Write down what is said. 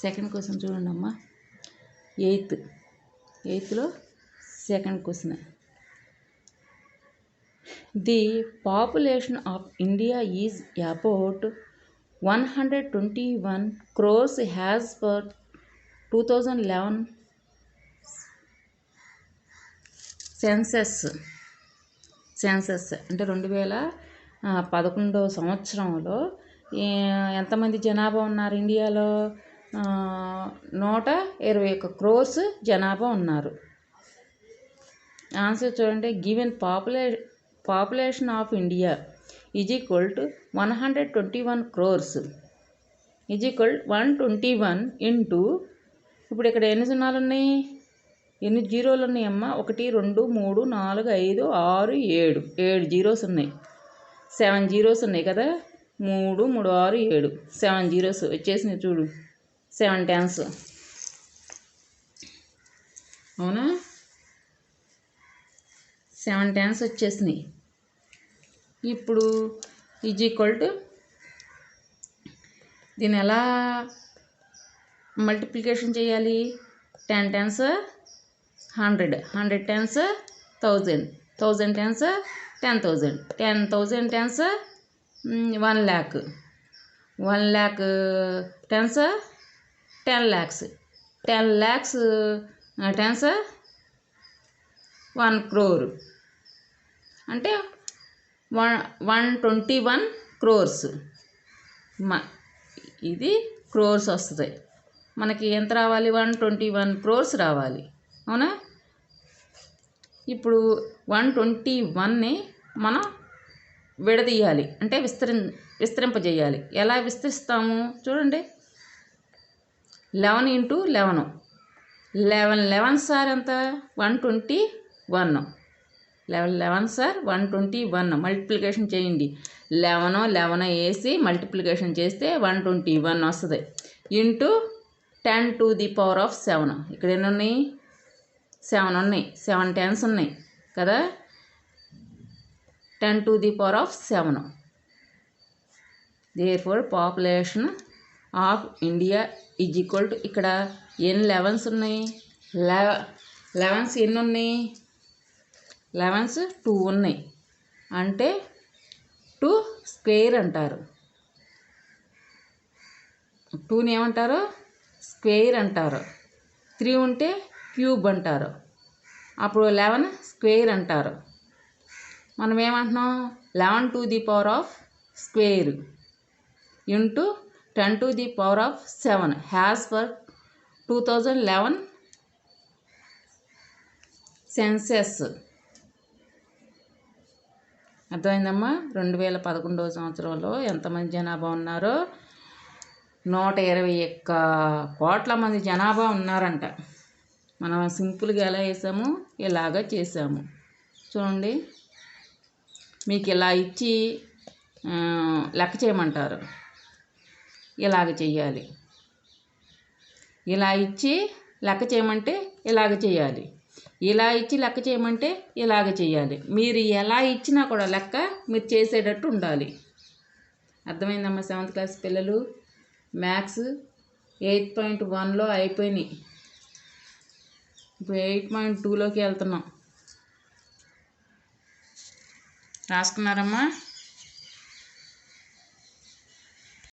Second question చూడండి అమ్మా. ఎయిత్లో second question. The population of India is about 121 crores has per 2011 census అంటే 2011 సంవత్సరంలో ఎంతమంది జనాభా ఉన్నారు ఇండియాలో? 121 crores జనాభా ఉన్నారు. ఆన్సర్ చూడండి. Given population of India is equal to 121 crores is equal 121 into, ఇప్పుడు ఇక్కడ ఎన్ని సున్నాలు ఉన్నాయి, ఎన్ని జీరోలు ఉన్నాయమ్మా? 1 2 3 4 5 6 7 7 జీరోస్ ఉన్నాయి. 7 జీరోస్ ఉన్నాయి కదా. 3 3 6 7 7 జీరోస్ వచ్చేసినాయి చూడు. 7 టెన్స్. అవునా? 7 టెన్స్ వచ్చేసినాయి. ఇప్పుడు ఈజ్ ఈక్వల్ టు దీన్ని ఎలా మల్టిప్లికేషన్ చేయాలి? 10 tens 100, 100 tens 1000, 1000 tens 10,000, 10,000 tens 1 lakh, 1 lakh tens 10 lakhs, 10 lakhs tens 1 crore అంటే 121 crores. ఇది క్రోర్స్ వస్తుంది. మనకి ఎంత రావాలి? 121 crores రావాలి. అవునా? ఇప్పుడు 121ని మనం విడదీయాలి, అంటే విస్తరింపజేయాలి. ఎలా విస్తరిస్తాము చూడండి. 11 into 11, 11 11 సార్ ఎంత? 121. 11 11 సార్ 121. మల్టిప్లికేషన్ చేయండి. 11 11 వేసి మల్టిప్లికేషన్ చేస్తే 121 వస్తుంది. Into 10 to the power of 7. ఇక్కడ ఎన్ని ఉన్నాయి? 7 ఉన్నాయి. 7 టెన్స్ ఉన్నాయి కదా. 10 to the power of 7. therefore population of India is equal to, ఇక్కడ ఎన్ని 11s ఉన్నాయి? 11s ఎన్ని ఉన్నాయి? 11s 2 ఉన్నాయి. అంటే 2 స్క్వేర్ అంటారు. 2ని ఏమంటారు? స్క్వేర్ అంటారు. 3 ఉంటే క్యూబ్ అంటారు. అప్పుడు 11 స్క్వేర్ అంటారు. మనం ఏమంటున్నాం? 11 to the power of square into 10 to the power of 7 has for 2011 census. అర్థమైందమ్మా? 2011 సంవత్సరంలో ఎంతమంది జనాభా ఉన్నారో? 121 కోట్ల మంది జనాభా ఉన్నారంట. మనం సింపుల్గా ఎలా వేసాము? ఇలాగ చేసాము చూడండి. మీకు ఇలా ఇచ్చి లెక్క చేయమంటారు, ఇలాగ చెయ్యాలి. ఇలా ఇచ్చి లెక్క చేయమంటే ఇలాగ చేయాలి. ఇలా ఇచ్చి లెక్క చేయమంటే ఇలాగ చేయాలి. మీరు ఎలా ఇచ్చినా కూడా లెక్క మీరు చేసేటట్టు ఉండాలి. అర్థమైందమ్మా? 7th క్లాస్ పిల్లలు, మ్యాథ్స్ 8.1లో అయిపోయినాయి. ఇప్పుడు 8.2లోకి వెళ్తున్నాం. రాసుకున్నారమ్మా?